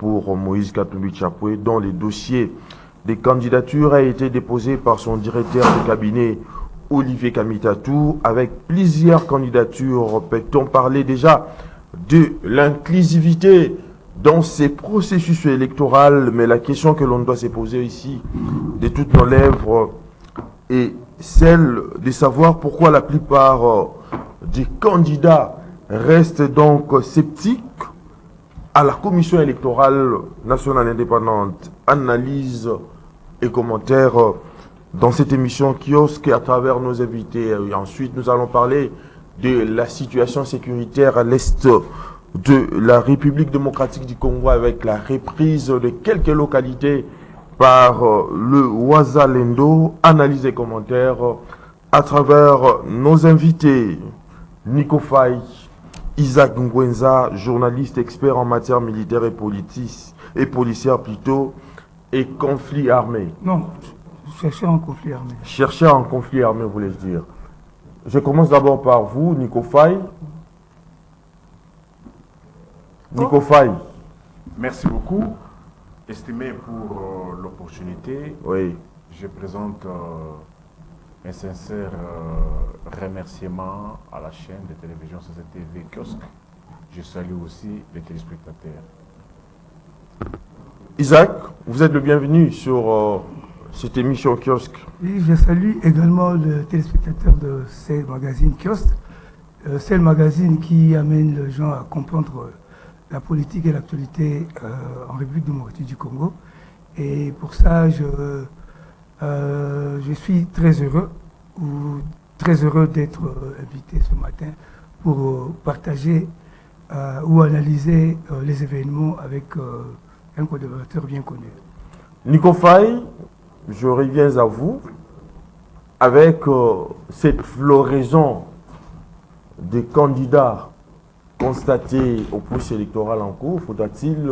pour Moïse Katumbi Chapwe, dont le dossier des candidatures a été déposé par son directeur de cabinet, Olivier Kamitatou, avec plusieurs candidatures. Peut-on parler déjà de l'inclusivité dans ces processus électoraux? Mais la question que l'on doit se poser ici, de toutes nos lèvres, est celle de savoir pourquoi la plupart des candidats restent donc sceptiques à la Commission électorale nationale indépendante. Analyse et commentaires dans cette émission kiosque à travers nos invités. Et ensuite, nous allons parler de la situation sécuritaire à l'est de la République démocratique du Congo avec la reprise de quelques localités par le Ouazalendo. Analyse et commentaires à travers nos invités. Nico Faye, Isaac Ngwenza, journaliste expert en matière militaire et policière plutôt, et conflit armé. Non, chercheur en conflit armé. Chercheur en conflit armé, voulais-je dire. Je commence d'abord par vous, Nico Faye. Nico Faye. Merci beaucoup. Estimé pour l'opportunité, Oui. je présente un sincère remerciement à la chaîne de télévision CCTV Kiosque. Je salue aussi les téléspectateurs. Isaac, vous êtes le bienvenu sur cette émission Kiosque. Oui, je salue également le téléspectateur de ce magazine Kiosque. C'est le magazine qui amène les gens à comprendre la politique et l'actualité en République démocratique du Congo. Et pour ça, je suis très heureux d'être invité ce matin pour partager ou analyser les événements avec un collaborateur bien connu. Nico Faye, je reviens à vous avec cette floraison des candidats constatés au processus électoral en cours. Faudra-t-il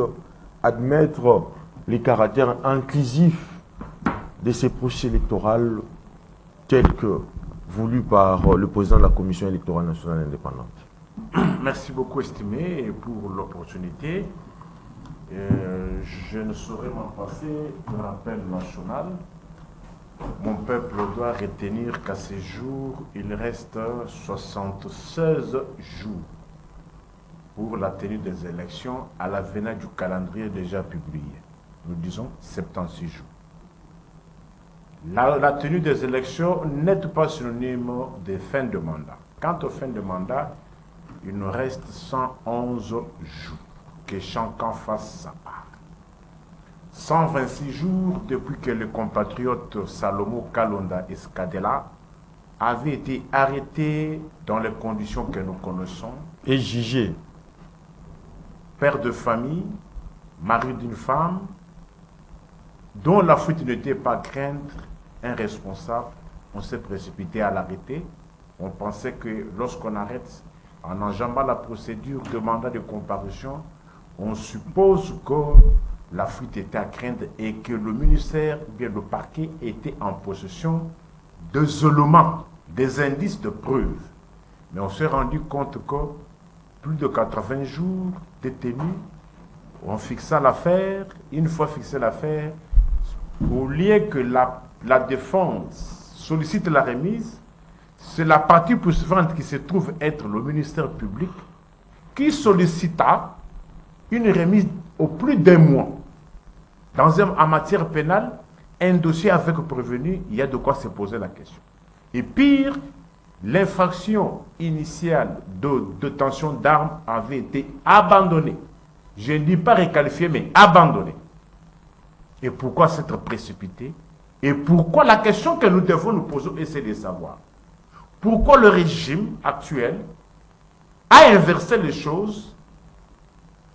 admettre les caractères inclusifs de ces processus électoraux tels que voulus par le président de la Commission électorale nationale indépendante? Merci beaucoup, estimé, pour l'opportunité. Je ne saurais m'en passer d'un rappel national. Mon peuple doit retenir qu'à ces jours, il reste 76 jours pour la tenue des élections à l'avenir du calendrier déjà publié. Nous disons 76 jours. La tenue des élections n'est pas synonyme de fin de mandat. Quant aux fins de mandat, il nous reste 111 jours. Que chacun fasse sa part. 126 jours depuis que le compatriote Salomo Kalonda Escadela avait été arrêté dans les conditions que nous connaissons. Et jugé. Père de famille, mari d'une femme, dont la fuite n'était pas craindre, un responsable, on s'est précipité à l'arrêter. On pensait que lorsqu'on arrête, en enjambant la procédure de mandat de comparution, on suppose que la fuite était à craindre et que le ministère, bien le parquet, était en possession d'isolement, des indices de preuves. Mais on s'est rendu compte que plus de 80 jours détenus, on fixa l'affaire. Une fois fixé l'affaire, au lieu que la défense sollicite la remise, c'est la partie poursuivante qui se trouve être le ministère public qui sollicita une remise au plus d'un mois. En matière pénale, un dossier avec prévenu, il y a de quoi se poser la question. Et pire, l'infraction initiale de détention d'armes avait été abandonnée. Je ne dis pas requalifiée, mais abandonnée. Et pourquoi s'être précipité? Et pourquoi la question que nous devons nous poser, c'est de savoir pourquoi le régime actuel a inversé les choses.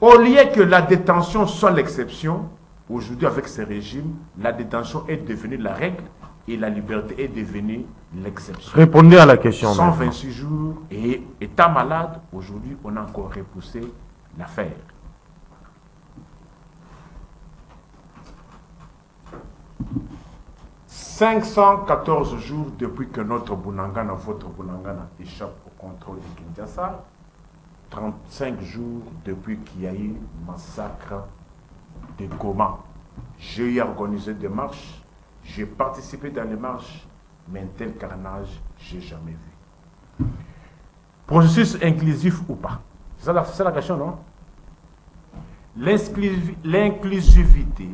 Au lieu que la détention soit l'exception, aujourd'hui avec ce régime, la détention est devenue la règle et la liberté est devenue l'exception. Répondez à la question. 126 jours et état malade, aujourd'hui on a encore repoussé l'affaire. « 514 jours depuis que notre Bunangana, votre Bunangana, échappe au contrôle de Kinshasa, 35 jours depuis qu'il y a eu massacre de comment. J'ai organisé des marches, j'ai participé dans les marches, mais un tel carnage, je n'ai jamais vu. Processus inclusif ou pas? C'est ça la question, non? L'inclusivité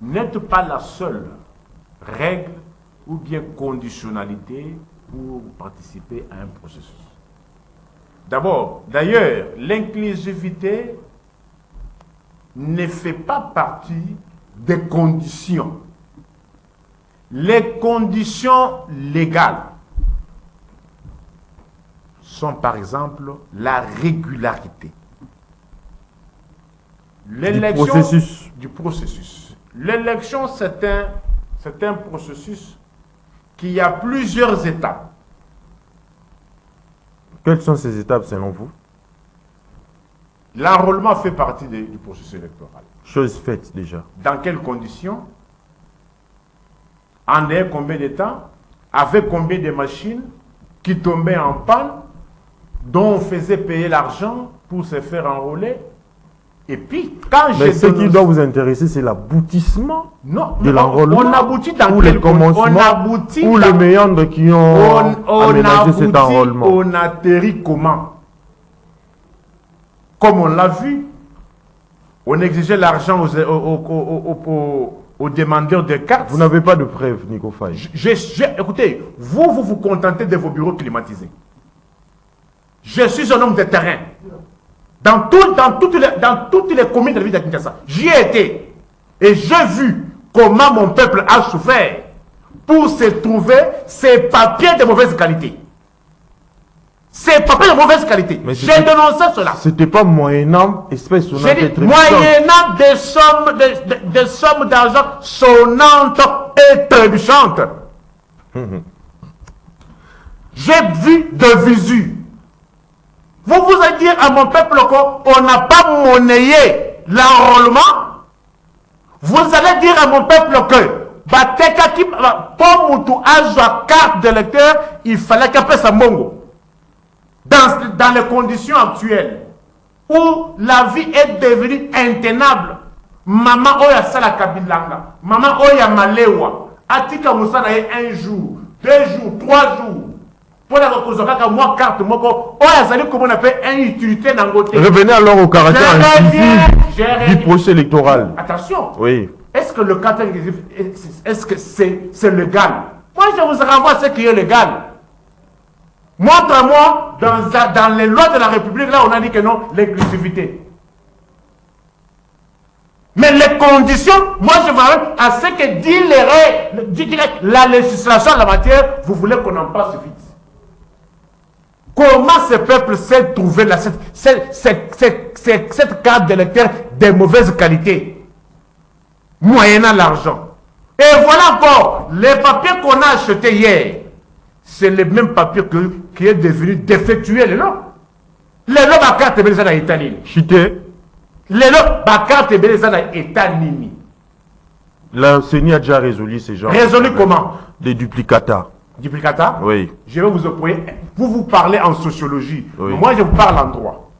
n'est pas la seule règle ou bien conditionnalité pour participer à un processus. D'ailleurs, l'inclusivité ne fait pas partie des conditions. Les conditions légales sont par exemple la régularité. L'élection du processus. L'élection, c'est un processus qui a plusieurs étapes. Quelles sont ces étapes selon vous? L'enrôlement fait partie du processus électoral. Chose faite déjà. Dans quelles conditions? En ayant combien de temps? Avec combien de machines qui tombaient en panne, dont on faisait payer l'argent pour se faire enrôler? Et puis, quand mais ce qui doit vous intéresser, c'est l'aboutissement de l'enrôlement. On aboutit dans quel commencement, ou les méandres qui ont aménagé cet enrôlement. On atterrit comment? Comme on l'a vu, on exigeait l'argent aux demandeurs de cartes. Vous n'avez pas de preuves, Nico Faye. Écoutez, vous contentez de vos bureaux climatisés. Je suis un homme de terrain. Dans toutes les communes de la ville de Kinshasa, j'y ai été. Et j'ai vu comment mon peuple a souffert pour se trouver ces papiers de mauvaise qualité. Ces papiers de mauvaise qualité. J'ai dénoncé cela. C'était pas moyennant espèce sonnante. J'ai dit moyennant des sommes d'argent sonnantes et trébuchantes. J'ai vu de visu. Vous allez dire à mon peuple qu'on n'a pas monnayé l'enrôlement. Vous allez dire à mon peuple que Bateka qui pour Moutou a carte d'électeur, il fallait qu'il passe à Mongo. Dans les conditions actuelles où la vie est devenue intenable. Maman oya sala kabilanga, maman oya malewa, atika musana un jour, 2 jours, 3 jours. Moi, carte, comment on appelle une utilité dans le côté. Revenez alors au caractère inclusif du processus électoral. Attention. Oui. Est-ce que le caractère inclusif, est-ce que c'est légal? Moi, je vous renvoie à ce qui est légal. Montre-moi dans les lois de la République, là, on a dit que non, l'inclusivité. Mais les conditions, moi je vais à ce que dit la législation en la matière, vous voulez qu'on en passe vite. Comment ce peuple s'est trouvé là, cette carte d'électeur de mauvaise qualité, moyennant l'argent? Et voilà encore, les papiers qu'on a achetés hier, c'est le même papier qui est devenu défectueux, les lots. Les lots, ma carte est à Italie. Chité. Les lots, ma carte est à Italie. La CENI a déjà résolu ces gens. Résolu comment? Des duplicata. Duplicata? Oui. Je vais vous opposer. Vous parlez en sociologie. Oui. Moi, je vous parle en droit.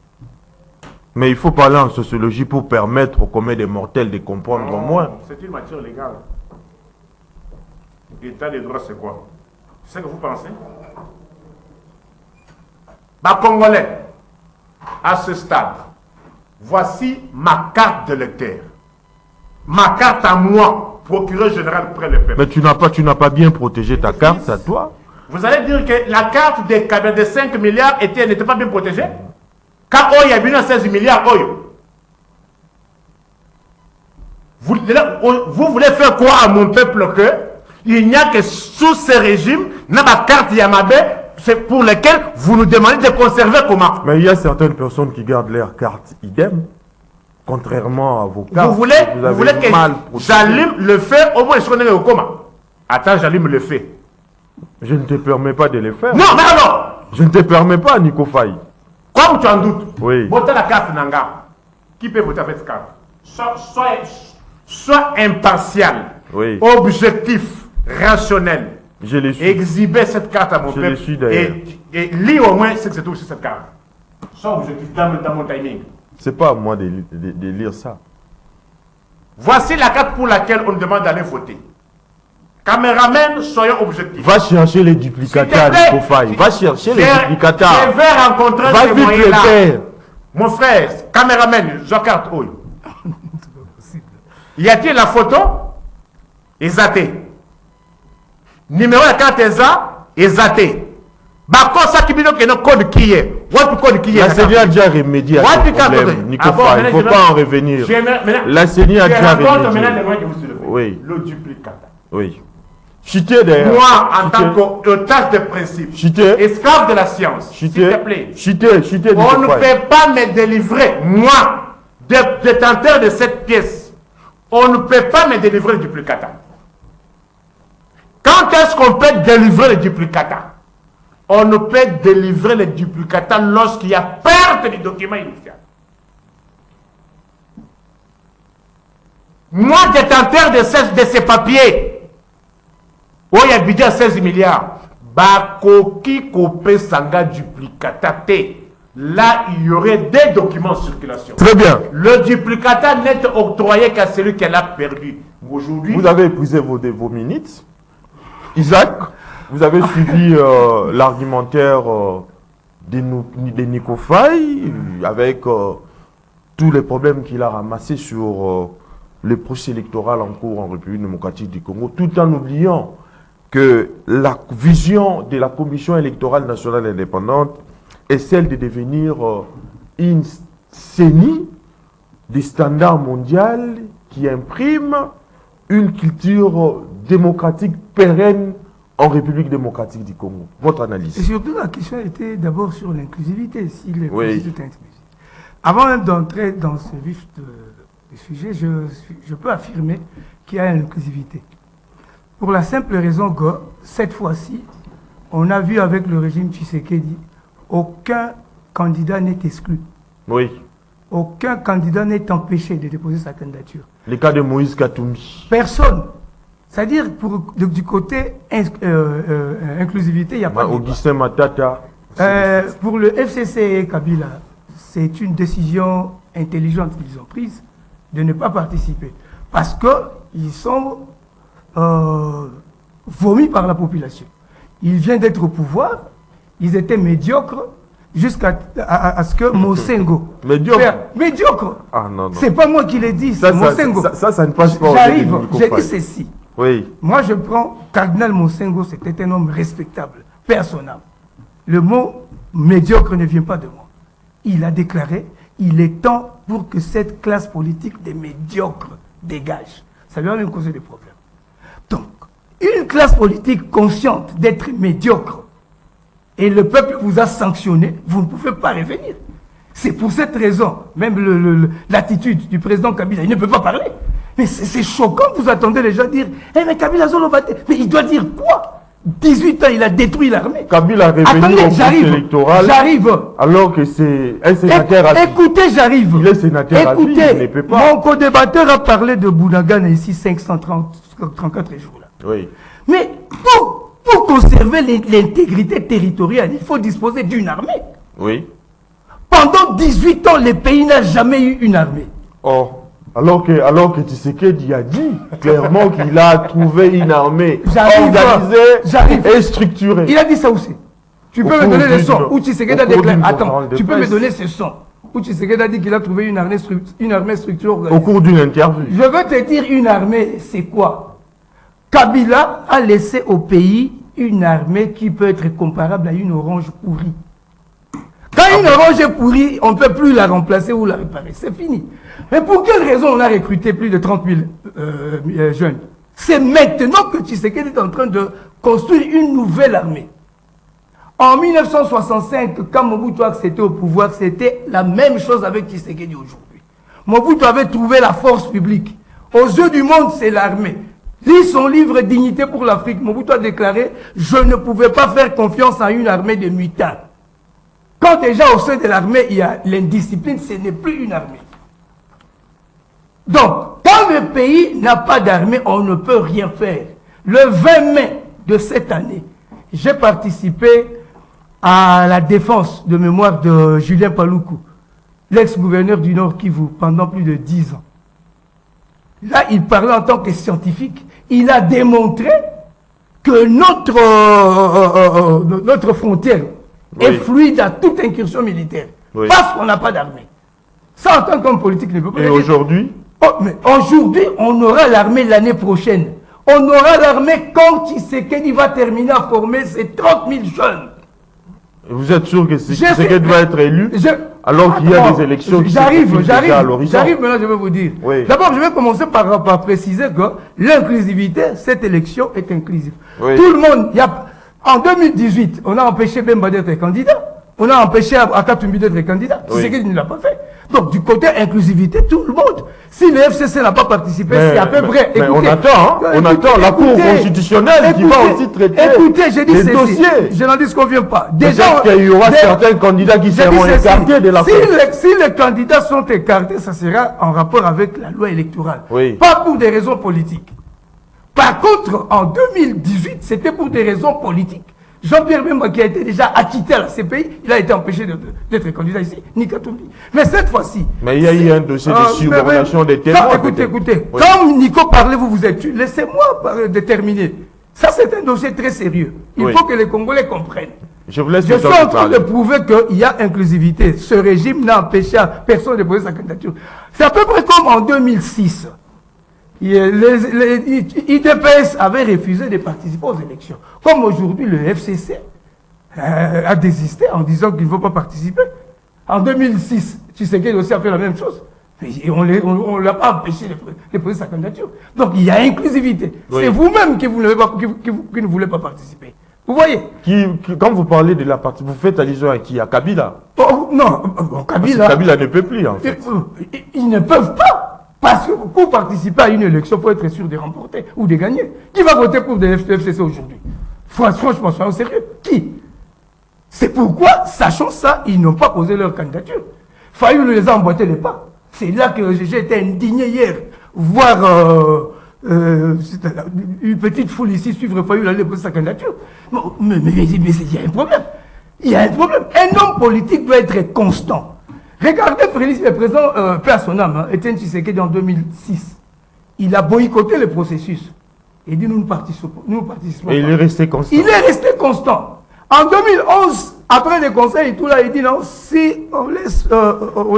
Mais il faut parler en sociologie pour permettre aux communs des mortels de comprendre au moins. C'est une matière légale. L'état des droits, c'est quoi? C'est ce que vous pensez? Bah, Congolais, à ce stade, voici ma carte d'électeur. Ma carte à moi, procureur général près le peuple. Mais tu n'as pas bien protégé ta carte, à toi. Vous allez dire que la carte de 5 milliards n'était pas bien protégée? Quand il y a bien 16 milliards, vous voulez faire quoi à mon peuple que il n'y a que sous ce régime, n'a pas carte Yamabé, c'est pour lesquels vous nous demandez de conserver comment? Mais il y a certaines personnes qui gardent leur carte idem, contrairement à vos cartes. Vous voulez que j'allume le feu, au moins je connais le coma. Attends, j'allume le feu. Je ne te permets pas de le faire. Non, mais alors! Je ne te permets pas, Nico Faye. Comme tu en doutes, oui. Votez la carte Nanga. Qui peut voter avec cette carte? Sois impartial, oui. Objectif, rationnel. Je l'ai su. Exhiber cette carte à mon peuple. Je l'ai su d'ailleurs. Et lis au moins ce que c'est tout sur cette carte. Sois objectif dans mon timing. C'est pas à moi de lire ça. Voici la carte pour laquelle on demande d'aller voter. Caméramen, soyons objectifs. Va chercher les duplicata, Nicofaï. Va chercher les duplicata. Je vais rencontrer Va ces vite le moyens-là. faire. Mon frère, caméraman, je carte où? Y a-t-il la photo? Exacté. Numéro de carte exacté. Bako ça qui bino que no code qui est. What code qui est? La CENI a déjà remédié à ce problème. Nicofaï, il ne faut pas en revenir. La CENI a déjà remédié. Oui. Le duplicata. Oui. Chité d'ailleurs. Moi, en tant qu'otage de principe, esclave de la science, s'il te plaît, on ne peut pas me délivrer, moi, détenteur de cette pièce, on ne peut pas me délivrer le duplicata. Quand est-ce qu'on peut délivrer le duplicata? On ne peut délivrer le duplicata lorsqu'il y a perte du document initial. Moi, détenteur de ces papiers, où il y a budget 16 milliards, Bakoki Kopé Sanga duplicata T. Là, il y aurait des documents en circulation. Très bien. Le duplicata n'est octroyé qu'à celui qui l'a perdu. Aujourd'hui. Vous avez épuisé vos minutes. Isaac, vous avez suivi l'argumentaire de Nicofaï avec tous les problèmes qu'il a ramassés sur le processus électoral en cours en République démocratique du Congo, tout en oubliant que la vision de la Commission électorale nationale indépendante est celle de devenir une CENI des standards mondiaux qui imprime une culture démocratique pérenne en République démocratique du Congo. Votre analyse? Et surtout, la question était d'abord sur l'inclusivité. Si les processus étaient inclusifs. Avant même d'entrer dans ce vif du sujet, je peux affirmer qu'il y a une inclusivité. Pour la simple raison que, cette fois-ci, on a vu avec le régime Tshisekedi, aucun candidat n'est exclu. Oui. Aucun candidat n'est empêché de déposer sa candidature. Le cas de Moïse Katumbi. Personne. C'est-à-dire, du côté inclusivité, il n'y a pas de Augustin Matata. pour le FCC et Kabila, c'est une décision intelligente qu'ils ont prise de ne pas participer. Parce qu'ils sont vomis par la population. Ils viennent d'être au pouvoir, ils étaient médiocres jusqu'à ce que Mosengo... Médiocre. Ah non, non. C'est pas moi qui l'ai dit, c'est Mosengo. Ça ne passe pas. J'arrive, j'ai dit ceci. Oui. Moi, je prends Cardinal Mosengo, c'était un homme respectable, personnel. Le mot médiocre ne vient pas de moi. Il a déclaré, il est temps pour que cette classe politique des médiocres dégage. Ça lui a même causé des problèmes. Donc, une classe politique consciente d'être médiocre, et le peuple vous a sanctionné, vous ne pouvez pas revenir. C'est pour cette raison, même l'attitude du président Kabila, il ne peut pas parler. Mais c'est choquant, vous attendez les gens dire « Eh mais Kabila Zolobate, mais il doit dire quoi ?» 18 ans, il a détruit l'armée. Kabila est revenu au processus électoral. J'arrive. Alors que c'est un sénateur à vie. Écoutez, j'arrive. Il est sénateur à vie, il ne peut pas. Mon co-débatteur a parlé de Bounagana ici 534 jours là. Oui. Mais pour conserver l'intégrité territoriale, il faut disposer d'une armée. Oui. Pendant 18 ans, le pays n'a jamais eu une armée. Oh. Alors que Tshisekedi a dit clairement qu'il a trouvé une armée organisée et structurée. Il a dit ça aussi. Tu peux me donner le son où Tshisekedi a déclaré. Attends, tu peux me donner ce son où Tshisekedi a dit qu'il a trouvé une armée structurée organisée. Au cours d'une interview. Je veux te dire, une armée, c'est quoi? Kabila a laissé au pays une armée qui peut être comparable à une orange pourrie. Quand une orange est pourrie, on ne peut plus la remplacer ou la réparer. C'est fini. Mais pour quelle raison on a recruté plus de 30 000 jeunes? C'est maintenant que Tshisekedi est en train de construire une nouvelle armée. En 1965, quand Mobutu a accédé au pouvoir, c'était la même chose avec Tshisekedi aujourd'hui. Mobutu avait trouvé la force publique. Aux yeux du monde, c'est l'armée. Lis son livre Dignité pour l'Afrique. Mobutu a déclaré « Je ne pouvais pas faire confiance à une armée de mutards ». Quand déjà au sein de l'armée, il y a l'indiscipline, ce n'est plus une armée. Donc, quand le pays n'a pas d'armée, on ne peut rien faire. Le 20 mai de cette année, j'ai participé à la défense de mémoire de Julien Paluku. l'ex-gouverneur du Nord Kivu, pendant plus de 10 ans. Là, il parlait en tant que scientifique. Il a démontré que notre frontière est fluide à toute incursion militaire. Parce qu'on n'a pas d'armée. Ça, en tant qu'homme politique, ne peut pas. Et aujourd'hui? Mais aujourd'hui, on aura l'armée l'année prochaine. On aura l'armée quand Tshisekedi va terminer à former ses 30 000 jeunes. Vous êtes sûr que Tshisekedi va être élu alors qu'il y a des élections qui J'arrive, à l'horizon? J'arrive, maintenant je vais vous dire. Oui. D'abord, je vais commencer par préciser que l'inclusivité, cette élection est inclusive. Oui. Tout le monde, en 2018, on a empêché Bemba d'être candidat. On a empêché Akatumbi d'être candidat. Tshisekedi ne l'a pas fait. Donc, du côté inclusivité, tout le monde. Si le FCC n'a pas participé, c'est à peu près. Mais on attend, hein, on attend la Cour constitutionnelle qui va aussi traiter les dossiers. Je n'en disconviens pas. Déjà, qu'il y aura certains candidats qui seront écartés de la si les candidats sont écartés, ça sera en rapport avec la loi électorale. Oui. Pas pour des raisons politiques. Par contre, en 2018, c'était pour des raisons politiques. Jean-Pierre Bemba, qui a été déjà acquitté à la CPI, il a été empêché d'être candidat ici, ni Katumbi. Mais cette fois-ci... Mais il y a eu un dossier de subornation des témoins. Écoutez, quand Nico parlait, vous vous êtes tué. Laissez-moi déterminer. Ça, c'est un dossier très sérieux. Il faut que les Congolais comprennent. Je vous laisse. Je suis en train de prouver qu'il y a inclusivité. Ce régime n'a empêché personne de poser sa candidature. C'est à peu près comme en 2006. IDPS avait refusé de participer aux élections. Comme aujourd'hui, le FCC a désisté en disant qu'il ne veut pas participer. En 2006, Tshisekedi aussi a fait la même chose. Et on ne l'a pas empêché de poser sa candidature. Donc il y a inclusivité. Oui. C'est vous-même qui ne voulez pas participer. Vous voyez? Quand vous parlez de la partie, vous faites allusion à qui? À Kabila? Non, Kabila. Kabila ne peut plus, en fait. Ils ne peuvent pas. Parce que pour participer à une élection, il faut être sûr de remporter ou de gagner. Qui va voter pour des FCC aujourd'hui? Franchement, soyons sérieux. Qui? C'est pourquoi, sachant ça, ils n'ont pas posé leur candidature. Fayoulou les a emboîté les pas. C'est là que j'ai été indigné hier, voir une petite foule ici suivre Fayoulou aller poser sa candidature. Mais il y a un problème. Il y a un problème. Un homme politique doit être constant. Regardez le président paix à son âme, Étienne Tshisekedi en 2006. Il a boycotté le processus. Il dit nous participons Et il est resté constant. Il est resté constant. En 2011, après les conseils et tout là, il dit non, si on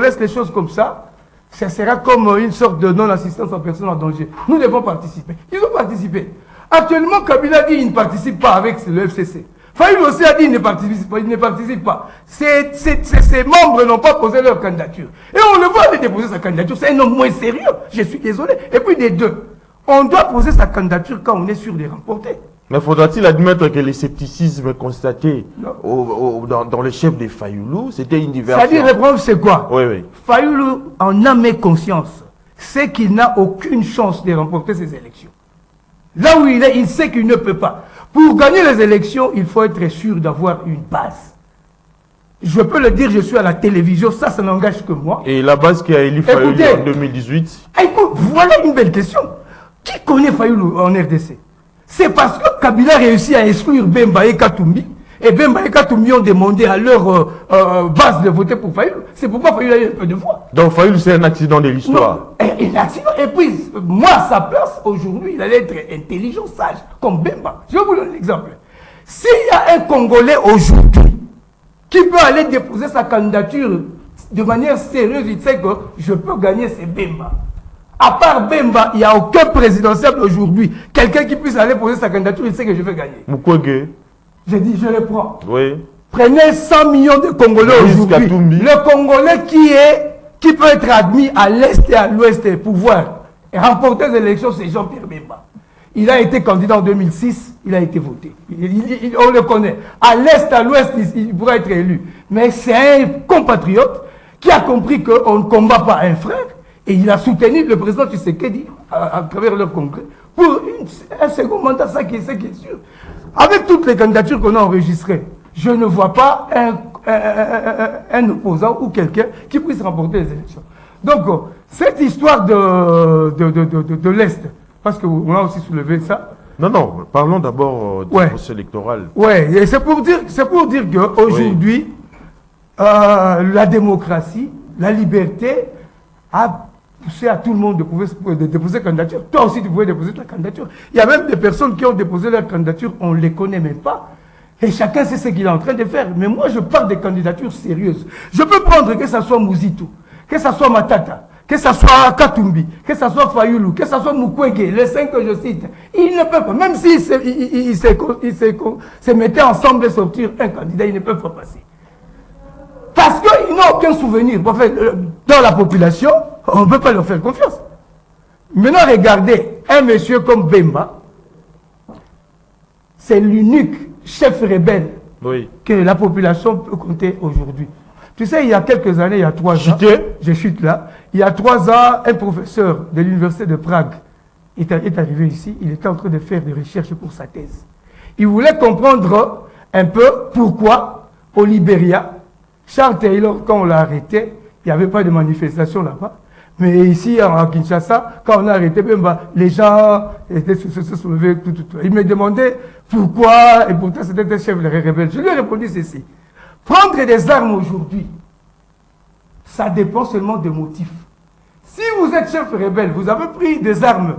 laisse les choses comme ça sera comme une sorte de non-assistance en personne en danger. Nous devons participer. Ils ont participé. Actuellement, Kabila dit qu'il ne participe pas avec le FCC. Fayoulou aussi a dit qu'il ne participe pas. Ses membres n'ont pas posé leur candidature. Et on le voit aller déposer sa candidature. C'est un homme moins sérieux. Je suis désolé. Et puis des deux. On doit poser sa candidature quand on est sûr de remporter. Mais faudra-t-il admettre que le scepticisme constaté dans le chef de Fayoulou, c'était une diversion? C'est-à-dire, le problème, c'est quoi? Oui. Fayoulou en a mes conscience. C'est qu'il n'a aucune chance de remporter ces élections. Là où il est, il sait qu'il ne peut pas. Pour gagner les élections, il faut être sûr d'avoir une base. Je peux le dire, je suis à la télévision, ça n'engage que moi. Et la base qui a élu Fayoulou en 2018? Écoute, voilà une belle question. Qui connaît Fayoulou en RDC? C'est parce que Kabila réussit à exclure Bemba et Katumbi. Et Bemba et Katumbi ont demandé à leur base de voter pour Fayoulou. C'est pourquoi Fayoulou a eu un peu de voix. Donc Fayoulou, c'est un accident de l'histoire. Un accident. Et puis, moi, à sa place, aujourd'hui, il allait être intelligent, sage, comme Bemba. Je vais vous donner un exemple. S'il y a un Congolais aujourd'hui qui peut aller déposer sa candidature de manière sérieuse, il sait que je peux gagner, c'est Bemba. À part Bemba, il n'y a aucun présidentiel aujourd'hui. Quelqu'un qui puisse aller poser sa candidature, il sait que je vais gagner. Mukwege. J'ai dit, je le prends. Oui. Prenez 100 millions de Congolais aujourd'hui. Le Congolais qui peut être admis à l'Est et à l'Ouest et pouvoir remporter les élections, c'est Jean-Pierre Bemba. Il a été candidat en 2006, il a été voté. On le connaît. À l'Est, à l'Ouest, il pourra être élu. Mais c'est un compatriote qui a compris qu'on ne combat pas un frère. Et il a soutenu le président Tshisekedi à travers leur congrès pour un second mandat, ça qui est sûr. Avec toutes les candidatures qu'on a enregistrées, je ne vois pas un opposant ou quelqu'un qui puisse remporter les élections. Donc, cette histoire de l'Est, parce qu'on a aussi soulevé ça. Non, parlons d'abord du processus électoral. Oui, et c'est pour dire qu'aujourd'hui, la démocratie la liberté a poussé à tout le monde de déposer candidature. Toi aussi, tu pouvais déposer ta candidature. Il y a même des personnes qui ont déposé leur candidature, on ne les connaît même pas. Et chacun sait ce qu'il est en train de faire. Mais moi, je parle des candidatures sérieuses. Je peux prendre que ce soit Mouzito, que ce soit Matata, que ce soit Katumbi, que ce soit Fayoulou, que ce soit Mukwege, les 5 que je cite. Ils ne peuvent pas, même s'ils se mettaient ensemble de sortir un candidat, ils ne peuvent pas passer. Parce qu'ils n'ont aucun souvenir. En fait, dans la population, on ne peut pas leur faire confiance. Maintenant, regardez, un monsieur comme Bemba, c'est l'unique chef rebelle que la population peut compter aujourd'hui. Tu sais, il y a quelques années, il y a 3 ans, je chute là, il y a 3 ans, un professeur de l'université de Prague est arrivé ici, il était en train de faire des recherches pour sa thèse. Il voulait comprendre un peu pourquoi, au Libéria, Charles Taylor, quand on l'a arrêté, il n'y avait pas de manifestation là-bas. Mais ici, à Kinshasa, quand on a arrêté, les gens se soulevaient tout. Il me demandait pourquoi, et pourtant c'était un chef rebelle. Je lui ai répondu ceci. Prendre des armes aujourd'hui, ça dépend seulement des motifs. Si vous êtes chef rebelle, vous avez pris des armes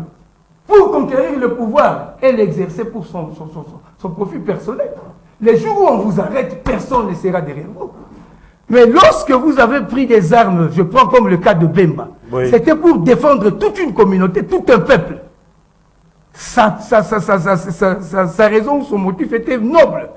pour conquérir le pouvoir et l'exercer pour son profit personnel. Les jours où on vous arrête, personne ne sera derrière vous. Mais lorsque vous avez pris des armes, je prends comme le cas de Bemba, c'était pour défendre toute une communauté, tout un peuple. Sa raison, son motif était noble.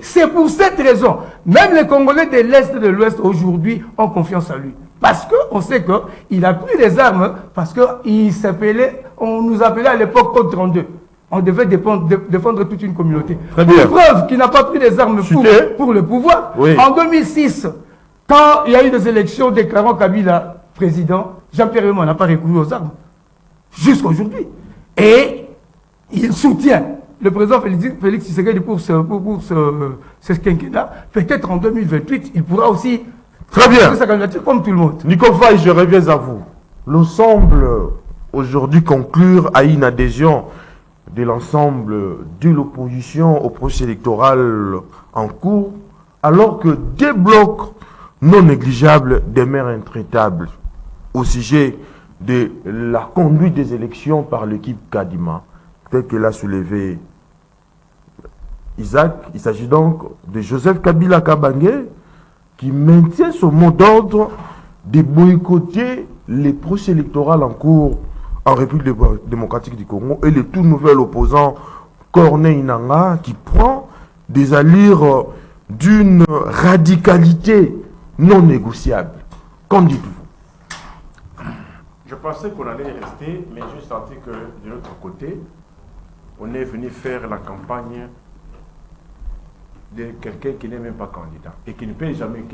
C'est pour cette raison, même les Congolais de l'Est et de l'Ouest aujourd'hui ont confiance en lui. Parce qu'on sait qu'il a pris des armes, parce qu'il s'appelait, on nous appelait à l'époque Code 32. On devait défendre toute une communauté. Pour preuve qu'il n'a pas pris des armes pour le pouvoir. En 2006, quand il y a eu des élections déclarant Kabila président, Jean-Pierre Raymond n'a pas recouru aux armes. Jusqu'à aujourd'hui. Et il soutient le président Félix Tshisekedi pour ce quinquennat. Peut-être en 2028, il pourra aussi faire sa candidature comme tout le monde. Nicole Faye, je reviens à vous. Nous semble aujourd'hui conclure à une adhésion de l'ensemble de l'opposition au processus électoral en cours, alors que des blocs non négligeables demeurent intraitables au sujet de la conduite des élections par l'équipe Kadima, tel que l'a soulevé Isaac. Il s'agit donc de Joseph Kabila Kabange qui maintient son mot d'ordre de boycotter les processus électoraux en cours en République démocratique du Congo et le tout nouvel opposant Corneille Nangaa qui prend des allures d'une radicalité non négociable. Qu'en dites-vous? Je pensais qu'on allait rester, mais j'ai senti que de l'autre côté, on est venu faire la campagne de quelqu'un qui n'est même pas candidat et qui ne peut jamais,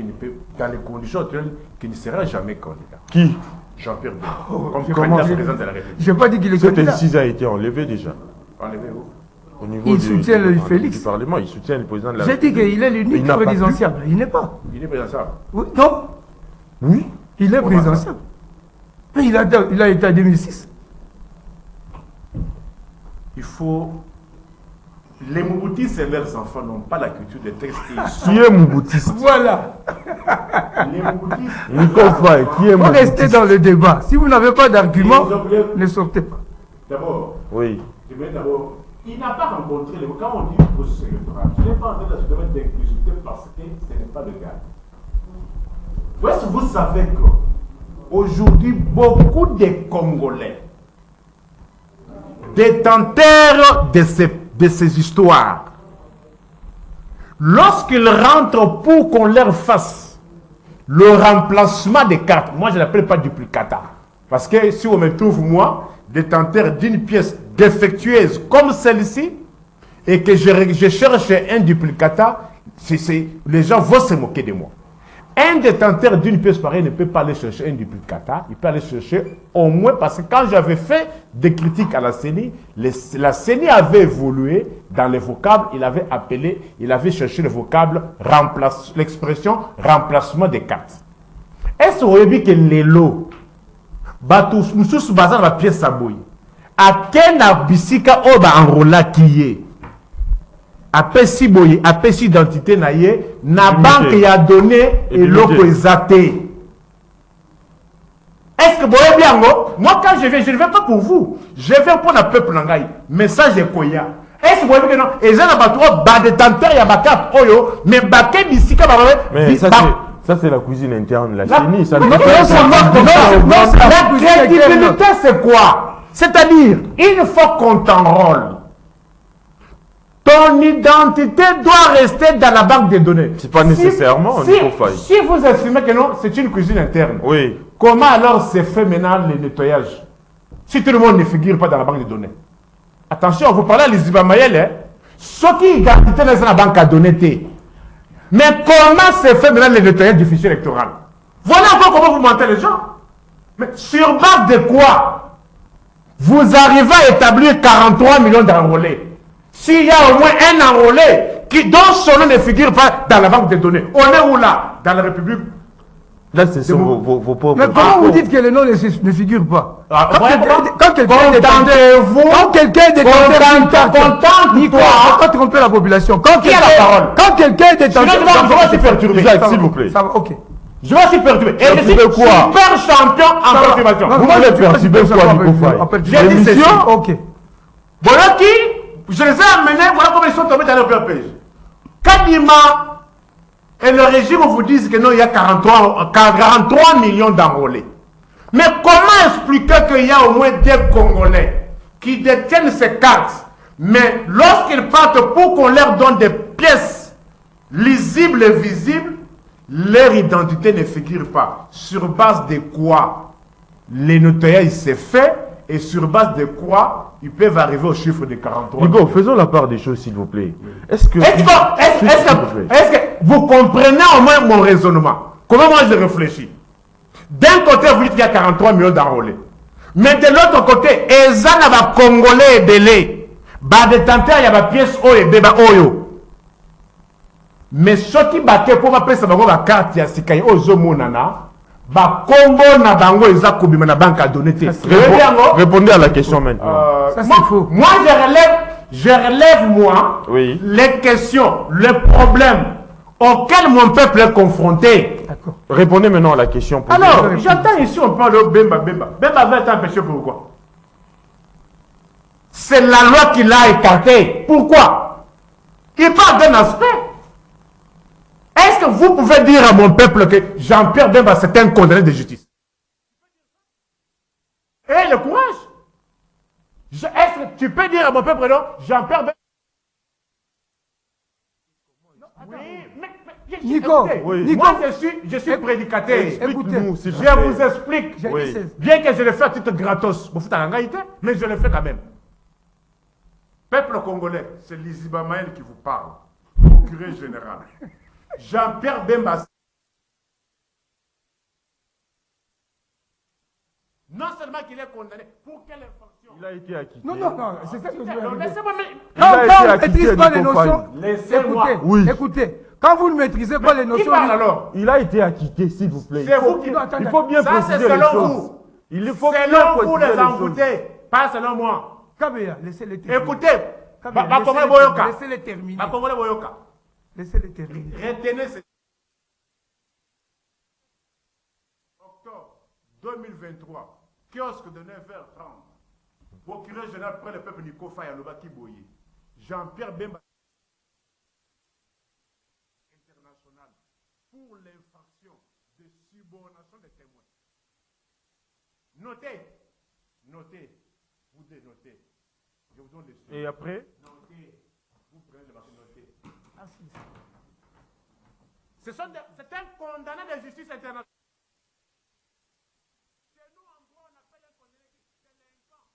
dans les conditions actuelles, qui ne sera jamais candidat. Qui? Jean-Pierre Bemba, comme candidat président de la République. Je n'ai pas dit qu'il est candidat. Cette a été enlevé déjà. Enlevé où? Au niveau il soutient le Félix. Du Parlement, il soutient le président de la J'ai République. dit qu'il est l'unique présidentiable. Il n'est pas. Il est présidentiable. Oui, non. Oui. Il est présidentiable. Mais il a été en 2006. Il faut... Les Mouboutistes et leurs enfants n'ont pas la culture des textes. Qui est Mouboutiste? Voilà. Les Mouboutistes... Nicole Faye, qui est Vous Mouboutiste? restez dans le débat. Si vous n'avez pas d'argument, ne sortez pas. D'abord, oui. Il n'a pas rencontré les... Quand on dit processus électoral, je n'ai pas entendu la domaine d'inclusivité parce que ce n'est pas le cas. Est-ce que vous savez qu'aujourd'hui, beaucoup de Congolais, détenteurs de ces histoires, lorsqu'ils rentrent pour qu'on leur fasse le remplacement des cartes, moi je ne l'appelle pas duplicata, parce que si on me trouve moi, détenteur d'une pièce défectueuse comme celle-ci, et que je cherche un duplicata, les gens vont se moquer de moi. Un détenteur d'une pièce pareille ne peut pas aller chercher un duplicata, il peut aller chercher au moins, parce que quand j'avais fait des critiques à la CENI, la CENI avait évolué dans les vocables, il avait cherché le vocable, l'expression remplacement des cartes. Est-ce que vous avez vu que les lots, nous sommes basés dans la pièce Saboui, à quel abisika oba enrola qui est? Apesi boye, apesi identité na ye, na banque ya donné et loko ezate. Est-ce que vous voyez bien, moi quand je viens, je ne viens pas pour vous. Je viens pour le peuple nangai. Message de Koya. Est-ce que vous voyez que non? Et ça, bas détenteur, il y a ma carte, oyo, mais baké bisika, mais ça c'est la cuisine interne, la chenille. Ça la crédibilité, c'est quoi? C'est-à-dire, une fois qu'on t'enrôle, ton identité doit rester dans la banque des données. C'est pas nécessairement, si vous estimez que non, c'est une cuisine interne. Oui. Comment alors se fait maintenant le nettoyage? Si tout le monde ne figure pas dans la banque des données. Attention, vous parlez à l'Isiba Mayel, hein? Ce qui identité dans la banque à données. Mais comment se fait maintenant le nettoyage du fichier électoral? Voilà encore comment vous mentez les gens. Mais sur base de quoi vous arrivez à établir 43 millions d'enrôlés? S'il y a au moins un enrôlé dont son nom ne figure pas dans la banque des données, on est où là? Dans la République? Là, ce sont vos pauvres. Mais comment vous dites que le nom ne figure pas? Quand quelqu'un est détenteur, pas tromper la population. Quand quelqu'un est détenteur, je vais se perturber. S'il vous plaît. Ça va, ok. Je vais se perturber. Et je suis super champion en perturbation. Vous voulez perturber quoi, Nico Faye? J'ai dit ceci. Ok. Voilà qui, je les ai amenés, voilà comment ils sont tombés dans le PRPG. Kadima et le régime vous disent que non, il y a 43 millions d'enrôlés. Mais comment expliquer qu'il y a au moins des Congolais qui détiennent ces cartes, mais lorsqu'ils partent pour qu'on leur donne des pièces lisibles et visibles, leur identité ne figure pas. Sur base de quoi les nettoyages s'est fait et sur base de quoi ils peuvent arriver au chiffre de 43. Nico, faisons la part des choses, s'il vous plaît. Est-ce que vous comprenez au moins mon raisonnement? Comment moi je réfléchis? D'un côté, vous dites qu'il y a 43 millions d'enrôlés. Mais de l'autre côté, il y a des Congolais et délai. Des détenteurs, il y a des pièces oyo, des oyo. Mais ceux qui battent pour ma pèse, la carte, il y a des cartes oyo, monana. Combo na bango eza kobima na banque à donner. Répondez à la question maintenant. Ça c'est faux. Moi je relève oui, les questions, les problèmes auxquels mon peuple est confronté. D'accord. Répondez maintenant à la question. Alors, j'entends ici on parle de Bemba. Bemba va être empêché pourquoi? C'est la loi qui l'a écarté. Pourquoi? Il parle d'un aspect. Est-ce que vous pouvez dire à mon peuple que Jean-Pierre Bemba c'est un condamné de justice? Et le courage. Est-ce que tu peux dire à mon peuple non, Jean-Pierre Bemba? Oui, mais Nico, écoutez, Nico, moi je suis prédicateur. Explique-nous, s'il vous Je plaît. vous explique. Oui. Bien que je le fais à titre gratos, mais je le fais quand même. Peuple congolais, c'est Lisiba Maël qui vous parle, procureur général. Jean-Pierre Bemba, non seulement qu'il est condamné, pour quelle infraction? Il a été acquitté. non, c'est ça que je veux dire. Laissez-moi Quand été on ne acquitté, maîtrise pas les Nico notions, Laissez-moi. Oui. écoutez, quand vous ne maîtrisez pas les Qui notions, parle alors? Il a été acquitté, s'il vous plaît. C'est vous qui... Il faut bien Ça, c'est préciser les selon choses. vous. Il faut bien Selon vous préciser les les choses. envoûtés, pas selon moi. Kabea, laissez-les terminer. Écoutez, Kabea, laissez-les terminer. Bakongole Boyoka. Laissez-les terminer. Retenez ce... Octobre 2023, kiosque de 9h30. Procureur général près le peuple Nico Faye à Lobaki Boye. Jean-Pierre Bemba international pour l'infraction de subornation des témoins. Notez, vous dénotez. Je vous donne les sous. Et après, Notez, vous prenez le marché, notez. C'est un condamné de justice internationale. Chez nous, en droit, on appelle un condamné délinquant.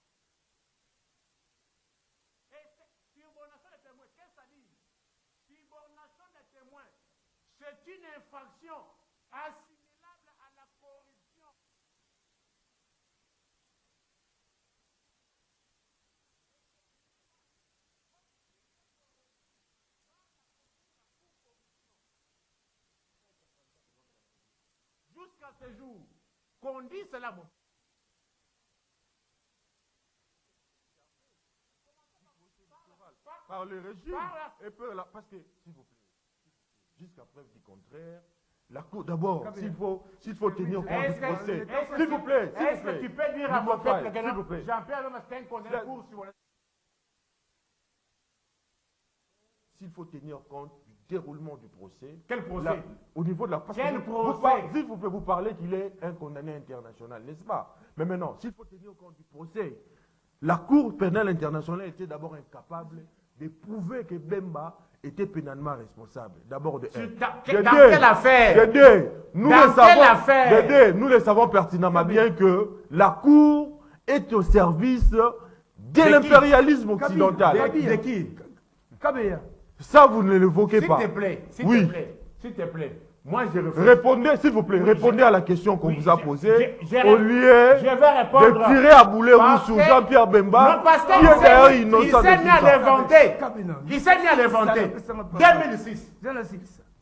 Et subornation des témoins, qu'est-ce que ça dit? Subornation des témoins, c'est une infraction assimilable à la corruption. Jusqu'à ce jour, qu'on dit cela, bon. par le régime, et parce que, s'il vous plaît, jusqu'à preuve du contraire, La Cour, d'abord, s'il faut tenir compte du procès. Est-ce S'il vous plaît, est-ce que tu peux dire à mon peuple que s'il vous plaît. Jean-Pierre Loma, c'est un condamné pour sur la... S'il faut tenir compte du déroulement du procès. Quel procès? Au niveau de la... Quel procès? S'il vous plaît, vous parlez qu'il est un condamné international, n'est-ce pas? Mais maintenant, s'il faut tenir compte du procès, la Cour pénale internationale était d'abord incapable de prouver que Bemba était pénalement responsable. D'abord de dans quelle affaire? Nous dans quelle affaire? Nous le savons pertinemment bien que la Cour est au service de l'impérialisme occidental. De qui? Kabila. Ça, vous ne l'évoquez pas. S'il te plaît, s'il te plaît. Moi, je réfléchis. Répondez, s'il vous plaît, répondez à la question qu'on vous a posée, au lieu je vais répondre de tirer à boulet rouge sur Jean-Pierre Bemba, non, parce qui est d'ailleurs innocent il s'est mis à de l'inventer. Kabila. Il s'est mis à l'inventer. 2006.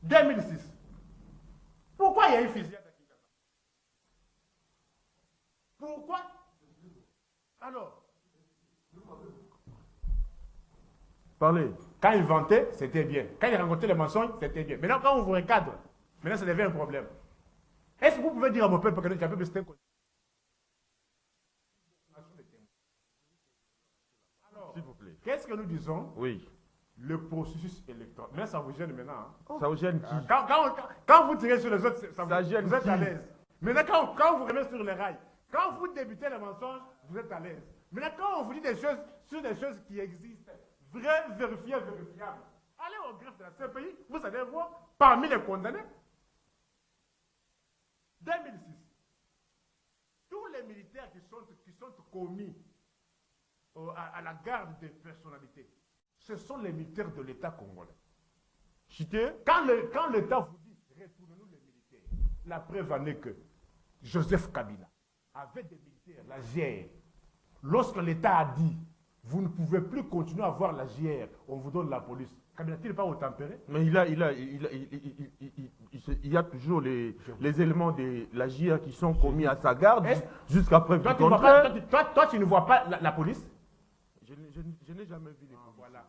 2006. Pourquoi il y a eu fusillade à Kinshasa? Pourquoi? Alors, Parlez. quand il vantait, c'était bien. Quand il rencontrait les mensonges, c'était bien. Maintenant, quand on vous recadre, maintenant, ça devient un problème. Est-ce que vous pouvez dire à mon peuple que j'ai un peuple, c'était un... Alors, S'il vous plaît. qu'est-ce que nous disons? Oui. Le processus électoral. Mais ça vous gêne maintenant. Hein? Ça vous gêne qui? Quand vous tirez sur les autres, Ça gêne vous êtes à qui? l'aise. Maintenant, quand vous remettez sur les rails, quand vous débutez les mensonges, vous êtes à l'aise. Maintenant, quand on vous dit des choses sur des choses qui existent, vraies, vérifiables, allez au greffe de la CPI, vous allez voir, parmi les condamnés, 2006, tous les militaires qui sont commis à la garde des personnalités, ce sont les militaires de l'État congolais. Chité? Quand l'État vous dit, retournez-nous les militaires, la preuve en est que Joseph Kabila avait des militaires, la GR. Lorsque l'État a dit, vous ne pouvez plus continuer à avoir la GR, on vous donne la police. Kabila n'est pas au tempéré? Mais il y a toujours les éléments de la JR qui sont commis à sa garde jusqu'à preuve du contraire. Toi, tu ne vois pas la police? Je n'ai jamais vu les policiers. Voilà.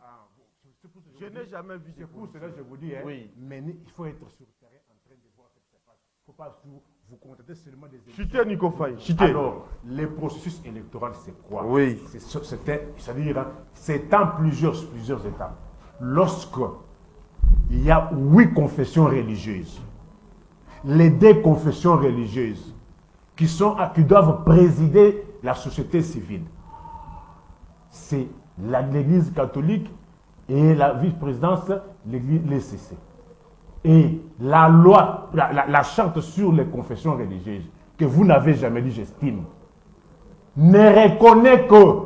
Je n'ai jamais vu. C'est pour cela que je vous dis, hein, Oui. mais il faut être sur le terrain en train de voir ce qui se passe. Il ne faut pas vous contenter seulement des élections. Chité, Nico Faye. Chité. Alors, le processus électoral, c'est quoi? Oui. C'est en plusieurs étapes. Lorsque il y a 8 confessions religieuses, les 2 confessions religieuses qui doivent présider la société civile, c'est l'Église catholique et la vice-présidence, l'ECC. Et la loi, la charte sur les confessions religieuses, que vous n'avez jamais lu, j'estime, ne reconnaît que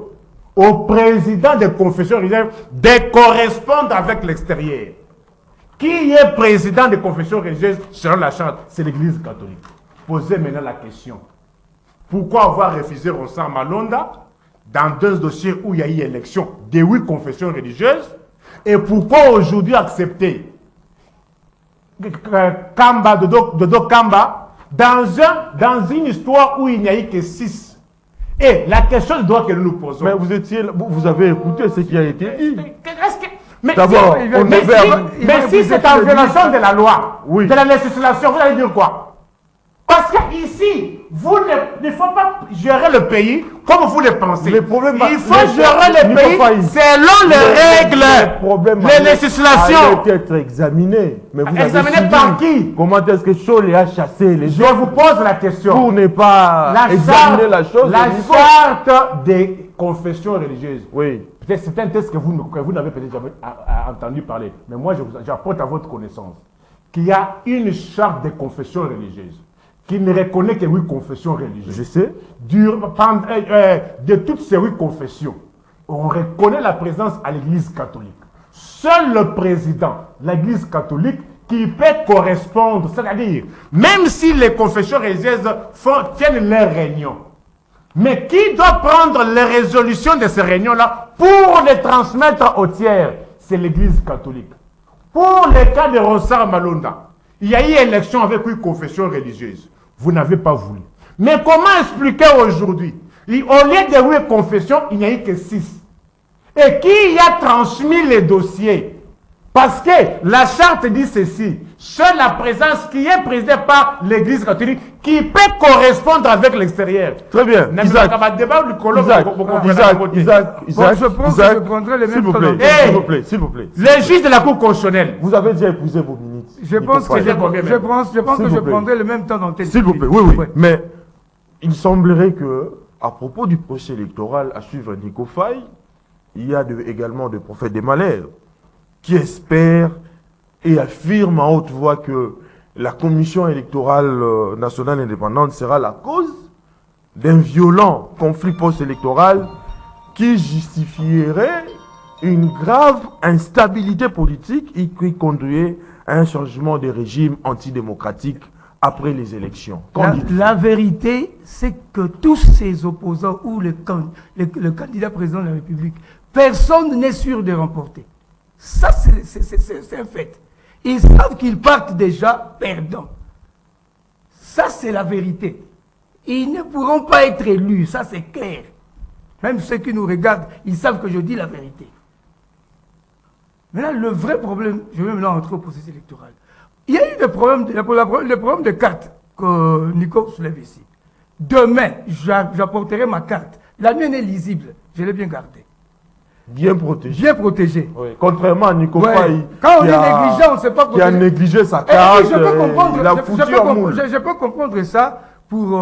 au président des confessions religieuses de correspondre avec l'extérieur. Qui est président des confessions religieuses selon la charte? C'est l'Église catholique. Posez maintenant la question. Pourquoi avoir refusé Ronsard Malonda dans 2 dossiers où il y a eu élection des 8 confessions religieuses? Et pourquoi aujourd'hui accepter Kamba, Dodo Kamba dans une histoire où il n'y a eu que 6? Et la question de droit que nous nous posons. Mais vous avez écouté ce qui a été dit. D'abord, si c'est en violation de la loi, oui, de la législation, vous allez dire quoi? Parce qu'ici, il ne faut pas gérer le pays comme vous le pensez. Il faut gérer le pays selon les règles, les législations. Être examiné. Mais vous examiné par qui? Comment est-ce que Cholet a chassé les gens? Je vous pose la question. Pour ne pas examiner la chose. La charte des confessions religieuses. Oui. Peut-être c'est un texte que vous n'avez peut-être jamais entendu parler. Mais moi, j'apporte à votre connaissance qu'il y a une charte des confessions religieuses qui ne reconnaît que 8 confessions religieuses. Je sais. De toutes ces 8 confessions, on reconnaît la présence à l'Église catholique. Seul le président de l'Église catholique qui peut correspondre, c'est-à-dire, même si les confessions religieuses tiennent leurs réunions, mais qui doit prendre les résolutions de ces réunions-là pour les transmettre aux tiers? C'est l'Église catholique. Pour le cas de Ronsard Malonda, il y a eu élection avec 8 confessions religieuses. Vous n'avez pas voulu. Mais comment expliquer aujourd'hui? Au lieu de 8 confessions, il n'y a eu que 6. Et qui a transmis les dossiers Parce que la charte dit ceci, seule la présence qui est présidée par l'église catholique qui peut correspondre avec l'extérieur. Très bien. Isaac, je prendrai les mêmes temps. S'il vous plaît. Les juges de la Cour constitutionnelle. Vous avez déjà épuisé vos minutes. Je pense que je prendrai le même temps dans tel. S'il vous plaît, oui. Mais il semblerait que, à propos du procès électoral à suivre Nico Faye, il y a également des prophètes des malheurs qui espèrent et affirment en haute voix que la Commission électorale nationale indépendante sera la cause d'un violent conflit post-électoral qui justifierait une grave instabilité politique et qui conduirait à un changement de régime antidémocratique après les élections. La vérité, c'est que tous ces opposants ou le candidat président de la République, personne n'est sûr de remporter. Ça, c'est un fait. Ils savent qu'ils partent déjà perdants. Ça, c'est la vérité. Ils ne pourront pas être élus, ça c'est clair. Même ceux qui nous regardent, ils savent que je dis la vérité. Maintenant, le vrai problème, je vais maintenant entrer au processus électoral. Il y a eu le problème de carte que Nico soulève ici. Demain, j'apporterai ma carte. La mienne est lisible, je l'ai bien gardée. Bien protégé. Bien protégé. Oui. Contrairement à Nico Faye, quand on est négligent, on ne sait pas protéger. Qui a négligé sa carte. Je peux comprendre ça pour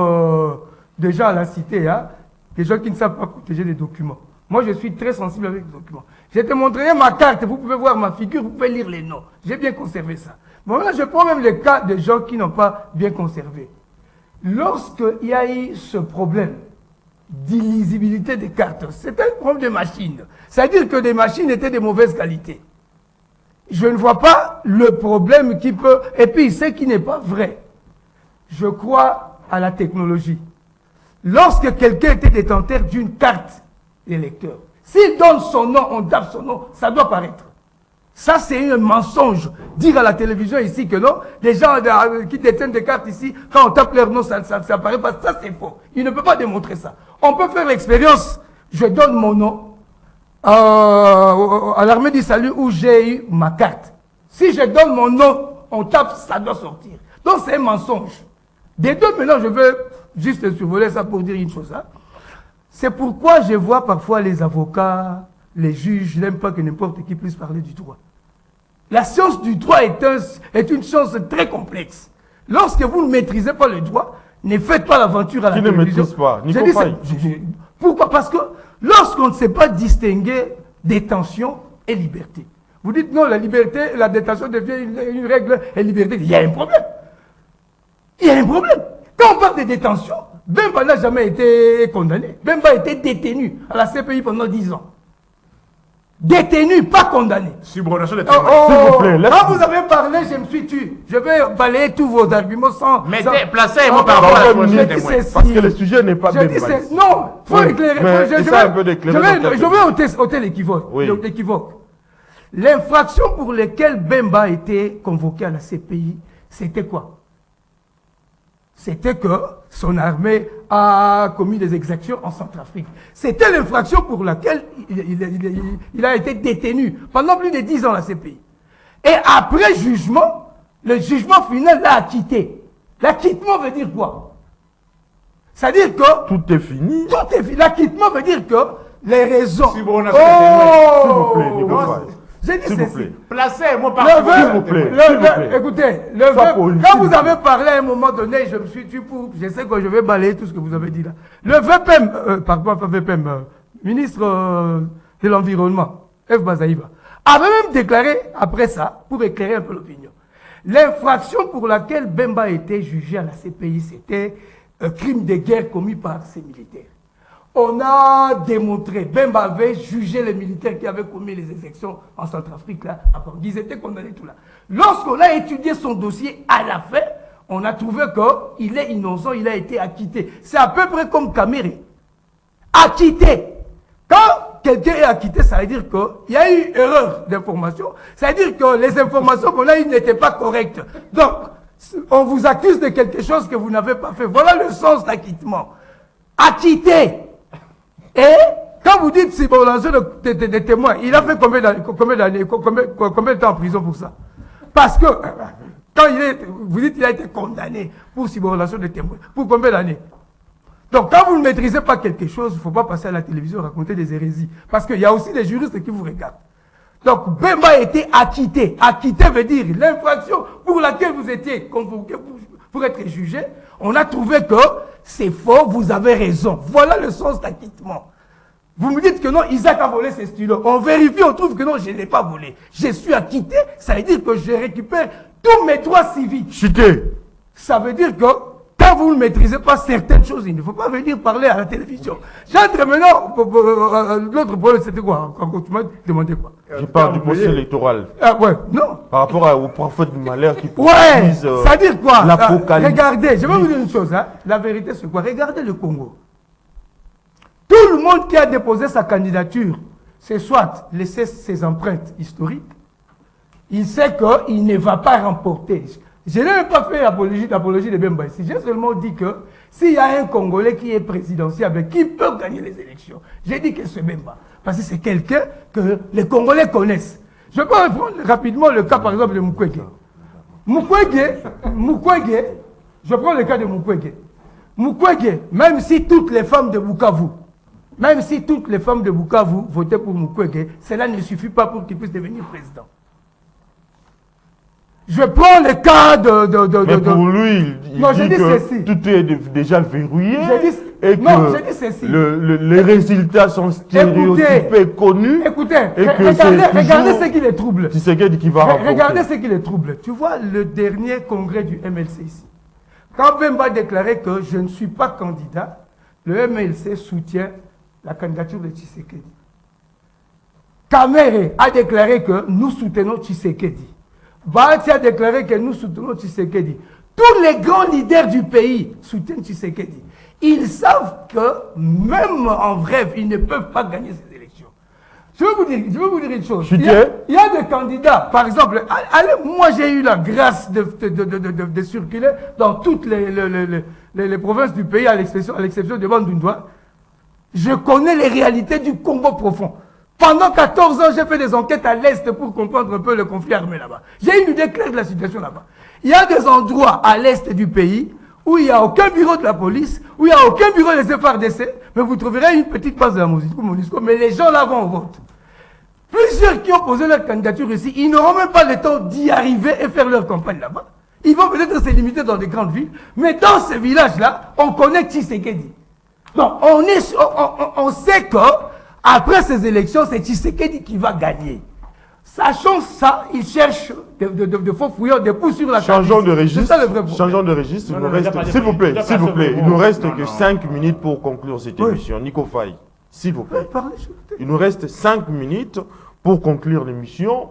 déjà à la cité, hein, des gens qui ne savent pas protéger les documents. Moi, je suis très sensible avec les documents. Je te montrerai ma carte, vous pouvez voir ma figure, vous pouvez lire les noms. J'ai bien conservé ça. Bon, là, je prends même le cas de gens qui n'ont pas bien conservé. Lorsqu'il y a eu ce problème d'illisibilité des cartes, c'était un problème de machine. C'est-à-dire que des machines étaient de mauvaise qualité. Je ne vois pas le problème qui peut... Et puis, ce qui n'est pas vrai, je crois à la technologie. Lorsque quelqu'un était détenteur d'une carte d'électeur, s'il donne son nom, on tape son nom, ça doit paraître. Ça, c'est un mensonge. Dire à la télévision ici que non, les gens qui détiennent des cartes ici, quand on tape leur nom, ça apparaît pas. Ça, c'est faux. Il ne peut pas démontrer ça. On peut faire l'expérience. Je donne mon nom à l'armée du salut où j'ai eu ma carte. Si je donne mon nom, on tape, ça doit sortir. Donc, c'est un mensonge. Des deux, maintenant, je veux juste survoler ça pour dire une chose. Hein. C'est pourquoi je vois parfois les avocats, les juges, je n'aime pas que n'importe qui puisse parler du droit. La science du droit est une chose très complexe. Lorsque vous ne maîtrisez pas le droit, ne faites pas l'aventure à la télévision. Qui ne maîtrise pas? Pourquoi? Parce que lorsqu'on ne sait pas distinguer détention et liberté, vous dites non, la liberté, la détention devient une règle et liberté. Il y a un problème. Il y a un problème. Quand on parle de détention, Bemba n'a jamais été condamné. Bemba a été détenu à la CPI pendant 10 ans. Détenu, pas condamné. Subordination de témoins. S'il vous plaît, quand vous avez parlé, je me suis tué. Je vais balayer tous vos arguments sans... Mais placez-moi par rapport à la subordination de témoins. Parce que le sujet n'est pas bien. Non, il faut éclairer. Je vais ôter l'équivoque. Oui. L'infraction pour laquelle Bemba a été convoqué à la CPI, c'était quoi? C'était que son armée a commis des exactions en Centrafrique. C'était l'infraction pour laquelle il a été détenu pendant plus de 10 ans à la CPI. Et après jugement, le jugement final l'a acquitté. L'acquittement veut dire quoi? C'est-à-dire que... Tout est fini. Tout est fini. L'acquittement veut dire que les raisons... S'il vous plaît, Nico Faye. J'ai dit ceci. Placez-moi par s'il vous plaît. Écoutez, quand vous avez parlé à un moment donné, je me suis dit, je sais que je vais balayer tout ce que vous avez dit là. Le VPM, ministre de l'Environnement, F. Bazaïba, avait même déclaré, après ça, pour éclairer un peu l'opinion, l'infraction pour laquelle Bemba a été jugé à la CPI, c'était un crime de guerre commis par ces militaires. On a démontré, Bemba avait jugé les militaires qui avaient commis les exactions en Centrafrique, là, ils étaient condamnés tout là. Lorsqu'on a étudié son dossier à la fin, on a trouvé qu'il est innocent, il a été acquitté. C'est à peu près comme Kamere. Acquitté. Quand quelqu'un est acquitté, ça veut dire qu'il y a eu erreur d'information. Ça veut dire que les informations qu'on a eues n'étaient pas correctes. Donc, on vous accuse de quelque chose que vous n'avez pas fait. Voilà le sens d'acquittement. Acquitté. Et quand Quand vous dites simulation de témoins, il a fait combien de temps en prison pour ça? Parce que, quand vous dites qu'il a été condamné pour simulation de témoins, pour combien d'années? Donc, quand vous ne maîtrisez pas quelque chose, il ne faut pas passer à la télévision raconter des hérésies. Parce qu'il y a aussi des juristes qui vous regardent. Donc, Bemba a été acquitté. Acquitté veut dire l'infraction pour laquelle vous étiez convoqué pour être jugé. On a trouvé que c'est faux, vous avez raison. Voilà le sens d'acquittement. Vous me dites que non, Isaac a volé ses stylos. On vérifie, on trouve que non, je ne l'ai pas volé. Je suis acquitté, ça veut dire que je récupère tous mes droits civiques. Chuté. Ça veut dire que quand vous ne maîtrisez pas certaines choses, il ne faut pas venir parler à la télévision. J'entre maintenant, l'autre problème c'était quoi? Tu m'as demandé quoi? Je parle du procès électoral. Ah ouais, non. Par rapport au prophète du malheur qui Ouais, ça veut dire quoi? L'apocalypse. Regardez, je vais vous dire une chose. Hein. La vérité c'est quoi? Regardez le Congo. Tout le monde qui a déposé sa candidature, c'est soit laisser ses empreintes historiques, il sait qu'il ne va pas remporter. Je n'ai même pas fait l'apologie de Bemba ici. J'ai seulement dit que s'il y a un Congolais qui est présidentiable, qui peut gagner les élections, j'ai dit que c'est Bemba. Parce que c'est quelqu'un que les Congolais connaissent. Je peux prendre rapidement le cas, par exemple, de Mukwege. Mukwege, je prends le cas de Mukwege. Mukwege, même si toutes les femmes de Bukavu, votaient pour Mukwege, cela ne suffit pas pour qu'il puisse devenir président. Je prends le cas Mais pour lui, il dit que tout est déjà verrouillé et que les résultats sont stéréotypés, connus. Écoutez, regardez ce qui les trouble. Regardez ce qui les trouble. Tu vois le dernier congrès du MLC ici. Quand Bemba a déclaré que je ne suis pas candidat, le MLC soutient la candidature de Tshisekedi. Kamere a déclaré que nous soutenons Tshisekedi. Bahati a déclaré que nous soutenons Tshisekedi. Tous les grands leaders du pays soutiennent Tshisekedi. Ils savent que même en rêve, ils ne peuvent pas gagner ces élections. Je vais vous dire une chose. Il y a des candidats, par exemple, moi j'ai eu la grâce de circuler dans toutes les provinces du pays, à l'exception de Bandundoua. Je connais les réalités du Congo profond. Pendant 14 ans, j'ai fait des enquêtes à l'Est pour comprendre un peu le conflit armé là-bas. J'ai une idée claire de la situation là-bas. Il y a des endroits à l'Est du pays où il n'y a aucun bureau de la police, où il n'y a aucun bureau des FARDC, mais vous trouverez une petite base de la MONUSCO, mais les gens là vont au vote. Plusieurs qui ont posé leur candidature ici, ils n'auront même pas le temps d'y arriver et faire leur campagne là-bas. Ils vont peut-être se limiter dans des grandes villes, mais dans ces villages-là, on connaît Tshisekedi. Donc, on sait que après ces élections, c'est Tshisekedi qui va gagner. Sachant ça, ils cherchent de faux fouilleurs, des pouces sur la carte. Changeons de registre. S'il vous plaît, il nous reste que 5 minutes pour conclure cette émission. Nico Faye, s'il vous plaît. Il nous reste 5 minutes pour conclure l'émission.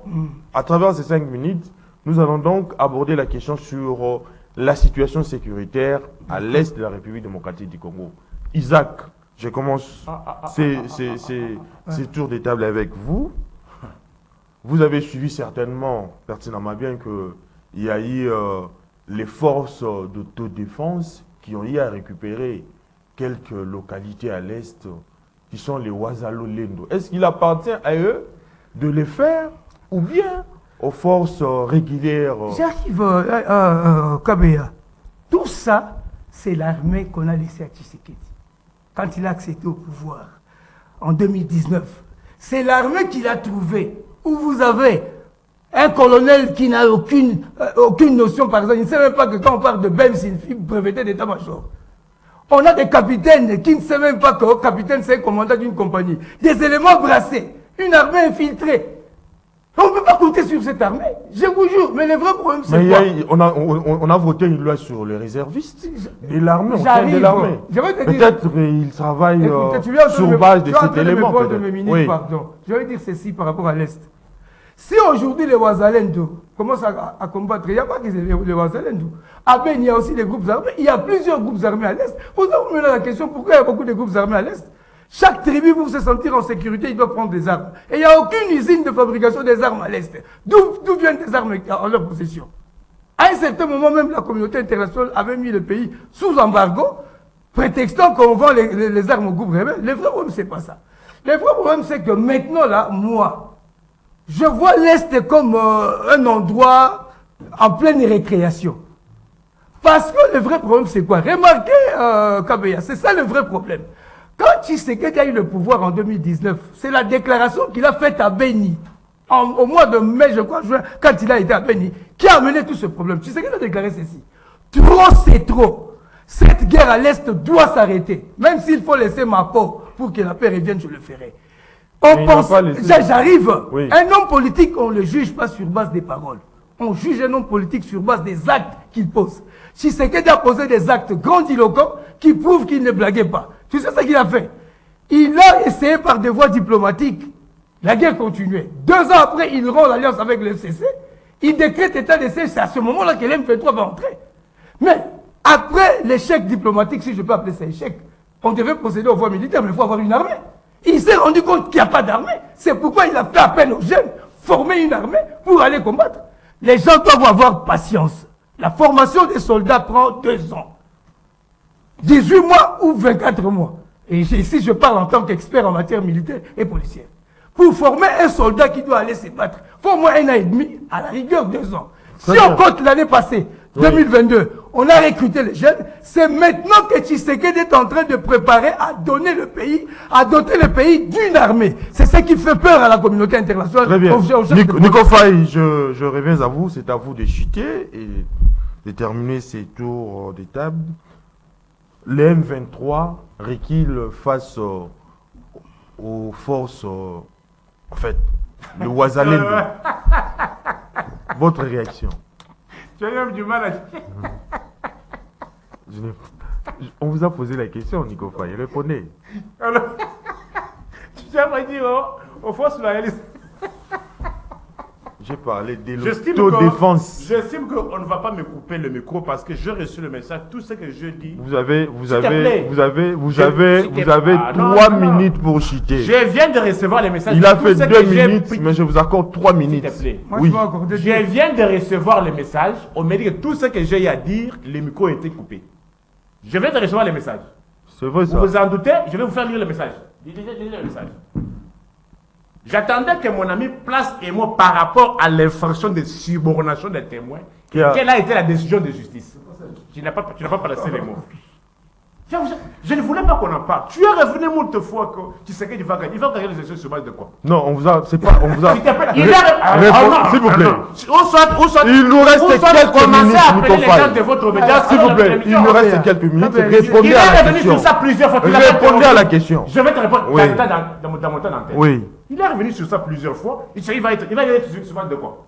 À travers ces 5 minutes, nous allons donc aborder la question sur la situation sécuritaire à l'est de la République démocratique du Congo. Isaac, je commence ces tours de table avec vous. Vous avez suivi certainement, pertinemment bien, qu'il y a eu les forces d'autodéfense qui ont eu à récupérer quelques localités à l'est qui sont les Wazalo-Lendo. Est-ce qu'il appartient à eux de les faire ou bien aux forces régulières? J'arrive Kabeya. Tout ça, c'est l'armée qu'on a laissée à Tshisekedi quand il a accédé au pouvoir en 2019. C'est l'armée qu'il a trouvée, où vous avez un colonel qui n'a aucune notion, par exemple, il ne sait même pas que quand on parle de BEM, signifie breveté d'état-major. On a des capitaines qui ne savent même pas que le capitaine, c'est le commandant d'une compagnie. Des éléments brassés, une armée infiltrée. On ne peut pas compter sur cette armée, je vous jure. Mais le vrai problème, c'est quoi? On a voté une loi sur les réservistes et l'armée, on tient de l'armée. Peut-être qu'ils travaillent sur base de cet élément. Pardon. Je vais dire ceci par rapport à l'Est. Si aujourd'hui les Wazalendo commencent à combattre, il n'y a pas que les Wazalendo. À Ben, il y a aussi des groupes armés. Il y a plusieurs groupes armés à l'Est. Vous me posez la question, pourquoi il y a beaucoup de groupes armés à l'Est? Chaque tribu, pour se sentir en sécurité, il doit prendre des armes. Et il n'y a aucune usine de fabrication des armes à l'Est. D'où viennent des armes en leur possession? À un certain moment, même la communauté internationale avait mis le pays sous embargo, prétextant qu'on vend les armes au groupe rebelle. Le vrai problème, ce n'est pas ça. Le vrai problème, c'est que maintenant, là, moi, je vois l'Est comme un endroit en pleine récréation. Parce que le vrai problème, c'est quoi? Remarquez, Kabeya, c'est ça le vrai problème. Quand Tshisekedi a eu le pouvoir en 2019, c'est la déclaration qu'il a faite à Beni, au mois de mai, je crois, juin, quand il a été à Beni, qui a amené tout ce problème. Tshisekedi a déclaré ceci. Trop, c'est trop. Cette guerre à l'Est doit s'arrêter. Même s'il faut laisser ma peau pour que la paix revienne, je le ferai. On pense, j'arrive. Oui. Un homme politique, on ne le juge pas sur base des paroles. On juge un homme politique sur base des actes qu'il pose. Tshisekedi a posé des actes grandiloquents qui prouvent qu'il ne blaguait pas. Tu sais ce qu'il a fait? Il a essayé par des voies diplomatiques. La guerre continuait. 2 ans après, il rompt l'alliance avec le FCC. Il décrète état d'essai. C'est à ce moment-là que l'M23 va entrer. Mais après l'échec diplomatique, si je peux appeler ça échec, on devait procéder aux voies militaires, mais il faut avoir une armée. Il s'est rendu compte qu'il n'y a pas d'armée. C'est pourquoi il a fait appel aux jeunes, former une armée pour aller combattre. Les gens doivent avoir patience. La formation des soldats prend 2 ans. 18 mois ou 24 mois. Et ici, je parle en tant qu'expert en matière militaire et policière. Pour former un soldat qui doit aller se battre, il faut au moins 1 an et demi, à la rigueur 2 ans. Si on compte l'année passée, 2022, on a recruté les jeunes, c'est maintenant que Tshisekedi est en train de préparer à donner le pays, à doter le pays d'une armée. C'est ce qui fait peur à la communauté internationale. Très bien. Nico Faye, je reviens à vous, c'est à vous de chuter et de terminer ces tours des tables. Les M23 reculent face aux forces, en fait, le Ouazalem. Votre réaction? Tu as même du mal à dire. On vous a posé la question, Nico Faye. Répondez. Alors, tu as pas dit aux forces loyalistes. J'ai parlé de l'autodéfense. J'estime qu'on ne va pas me couper le micro parce que j'ai reçu le message. Tout ce que je dis. Vous avez 3 minutes pour chuter. Je viens de recevoir les messages. Il a fait 2 minutes, mais je vous accorde 3 minutes. S'il te plaît. Oui. Je viens de recevoir les messages. On m'a dit que tout ce que j'ai à dire, le micro a été coupé. Je viens de recevoir les messages. C'est vrai ça. Vous vous en doutez? Je vais vous faire lire le message. Lisez le message. J'attendais que mon ami place et moi par rapport à l'infraction de subornation des témoins. Quelle a été la décision de justice? Tu n'as pas placé les mots. Je ne voulais pas qu'on en parle. Tu es revenu moult fois que tu sais qu'il va gagner. Il va gagner les élections sur base de quoi? Non, on vous a. C'est pas. On vous a. S'il vous plaît. S'il vous plaît. Il nous reste quelques minutes, Nico Faye. S'il vous plaît, il nous reste quelques minutes. Répondez à la question. Sur ça plusieurs fois. Répondez à la question. Je vais te répondre Oui. dans mon temps d'antenne. Oui. Il est revenu sur ça plusieurs fois. Il va être sur base de quoi?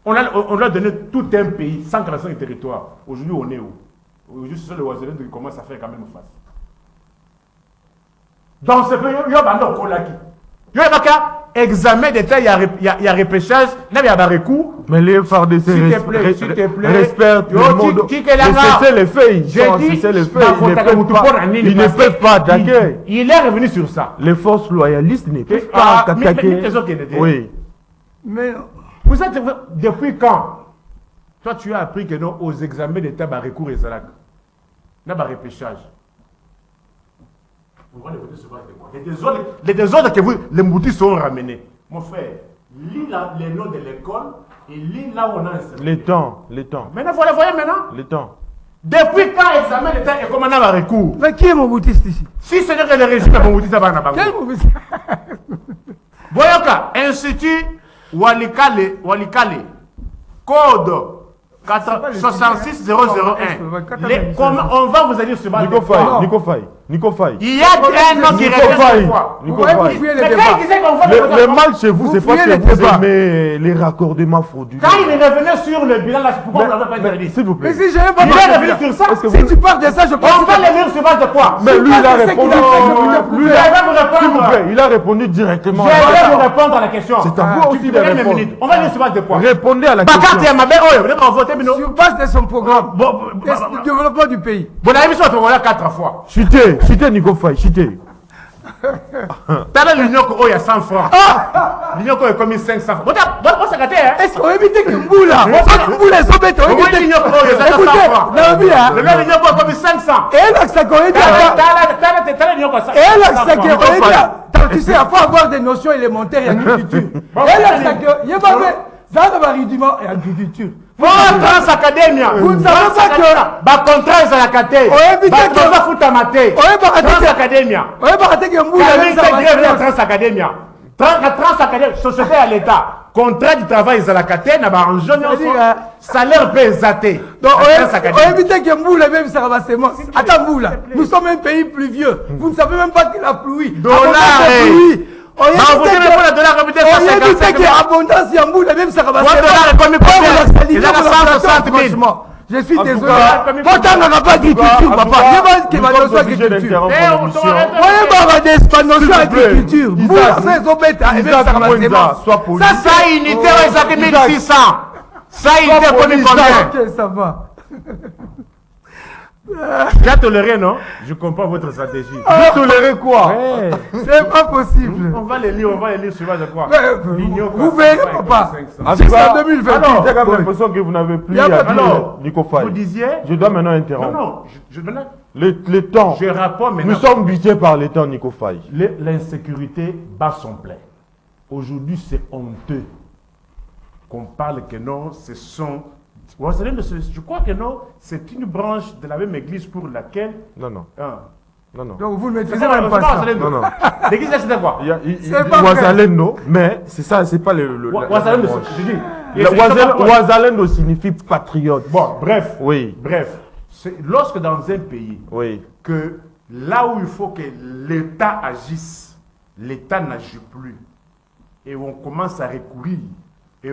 On lui a donné tout un pays, sans création de territoire. Aujourd'hui, on est où? Aujourd'hui, c'est le Ouazalem qui commence à faire quand même face. Dans ce pays, il y a un Kolaki. Il y a un examen d'État, il y a repêchage, il y a un recours. Mais les FARDC respectent le monde. Cessez les faits. Ils ne peuvent pas attaquer. Il est revenu sur ça. Les forces loyalistes ne peuvent pas attaquer. Oui. Mais vous êtes depuis quand? Toi, tu as appris que non, aux examens d'État, il y a recours et Zalak. Il y a un repêchage. Les désordres que les moutons sont ramenés. Mon frère, lis les noms de l'école et lis là où on a un. Les temps. Maintenant, vous voyez maintenant? Les temps. Depuis quand l'examen d'État est comme un recours? Mais qui est mon boutiste ici? Si ce n'est que le régime de mon boutiste, ça va en avoir. Quel boutiste? Boyoka, Institut Walikale, code 66001. On va vous aller sur base. Nico Faye. Il y a un nom qui revient. Nico Faye. Le mal chez vous, c'est parce que vous aimez les raccordements frauduleux. Quand il est revenu sur le bilan, là, pourquoi vous n'avez pas dit? S'il vous plaît. Mais si je n'ai pas Il est revenu sur ça. Si tu parles de ça, je pense. On va les lire sur base de quoi? Mais lui, il a répondu. Je vais vous répondre. S'il vous plaît, il a répondu directement. Je vais vous répondre à la question. C'est à vous aussi de répondre. On va lire sur base de quoi? Répondez à la question. Sur base de son programme. Le développement du pays. Bon, la émission a 4 fois. Chutez, Nico Faye, chutez. T'as l'union il y a 100 francs. L'union est comme 500 francs. Bon, ça gâté, hein? Est-ce qu'on évite que Mboula? Mboula, ils sont bêtes. Écoutez, l'union il y a 100 francs. Le l'union est comme 500. Et là, ça correspond. T'as l'union comme ça. Et là, ça correspond. tu sais, il faut avoir des notions élémentaires et agriculture. Et là, c'est que, il y a pas de rudiments et agriculture. Trans Academia. Vous ne savez pas que. Bah, contrat, ça la caté. Bah, tu vas foutre à maté. Trans Academia. Oui, bah, tu sais que Mboula Camille même ça fait va grève à se Trans Academia. Trans Academia, société à l'État. Contrat du travail, ça la caté, n'a pas un jeune salaire pesaté. donc, on évite que Mboula même ça va se mosser. Attends, Mboula, nous sommes un pays pluvieux. Vous ne savez même pas qu'il a plu. Dollar, on évite que abondance Yamboula même ça va se mosser. Il a 160 000. Je suis désolé. cas, Pourtant, on n'a pas d'agriculture, papa. Il y a pas de notion agriculture. Oui, bah, des notions agriculture. Mboula fait son bête. Et même ça va se mosser. Ça, unité, ça fait 1600. Ça, unité, combien? Ok, ça va. Tu as toléré, non? Je comprends votre stratégie. Vous tolérez quoi? C'est pas possible. On va les lire suivant, je crois. Vous verrez, papa. C'est ça, 2020. J'ai quand même l'impression que vous n'avez plus à dire, Nico Faye. Vous disiez? Je dois maintenant interrompre. Non, Le temps. je réponds maintenant. Nous sommes butés par le temps, Nico Faye. L'insécurité bat son plein. Aujourd'hui, c'est honteux qu'on parle que non, ce sont... Je crois que non, c'est une branche de la même église pour laquelle... Non. Donc vous ne maîtrisez même pas ça. Non. L'église, c'était quoi? C'est pas Wazalendo, mais c'est ça, c'est pas le. Wazalendo, je dis. Wazalendo signifie patriote. Bon, bref. Oui. Bref. Lorsque dans un pays, Oui. que là où il faut que l'État agisse, l'État n'agit plus. Et on commence à recourir. Et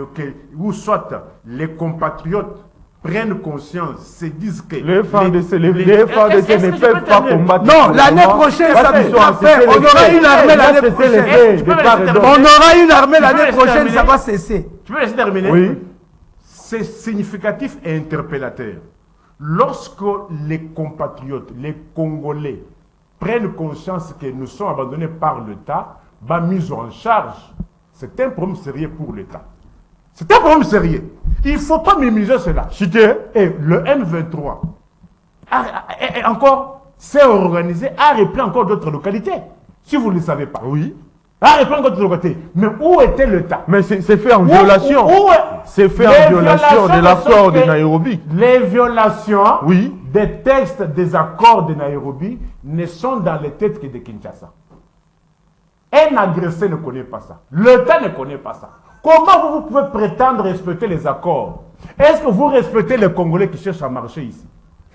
où soit les compatriotes prennent conscience, se disent que... Les FARDC ne peuvent pas combattre. Non, l'année prochaine, ça va faire. On aura une armée l'année prochaine. On aura une armée l'année prochaine, ça va cesser. Tu peux laisser terminer? Oui. C'est significatif et interpellateur. Lorsque les compatriotes, les Congolais, prennent conscience que nous sommes abandonnés par l'État, mis en charge, c'est un problème sérieux pour l'État. C'est un problème sérieux. Il ne faut pas minimiser cela. Et le M23, encore, s'est organisé, a repris encore d'autres localités. Si vous ne le savez pas. Oui. A repris encore d'autres localités. Mais où était l'État? Mais c'est fait en violation. C'est fait en violation de l'accord de Nairobi. Les violations Oui. des textes des accords de Nairobi ne sont dans les têtes que de Kinshasa. Un agressé ne connaît pas ça. L'État ne connaît pas ça. Comment vous pouvez prétendre respecter les accords? Est-ce que vous respectez les Congolais qui cherchent à marcher ici?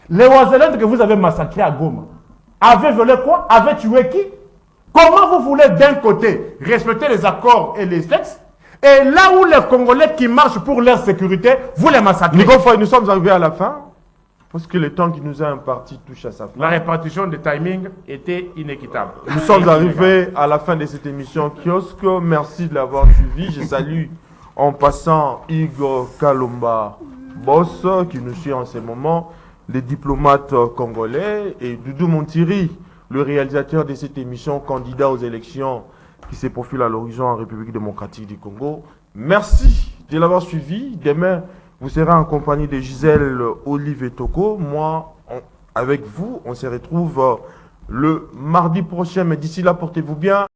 Les Ouazalènes que vous avez massacrés à Goma avaient volé quoi? Avaient tué qui? Comment vous voulez d'un côté respecter les accords et les textes, et là où les Congolais qui marchent pour leur sécurité, vous les massacrez? Nico Faye, nous sommes arrivés à la fin. Parce que le temps qui nous a imparti touche à sa fin. La répartition de timing était inéquitable. Nous sommes arrivés à la fin de cette émission Kiosque. Merci de l'avoir suivi. Je salue en passant Igor Kalomba Boss qui nous suit en ce moment, les diplomates congolais, et Doudou Montiri, le réalisateur de cette émission, candidat aux élections qui se profile à l'horizon en République démocratique du Congo. Merci de l'avoir suivi. Demain, vous serez en compagnie de Gisèle, Olive et Toko. Moi, avec vous, on se retrouve le mardi prochain. Mais d'ici là, portez-vous bien.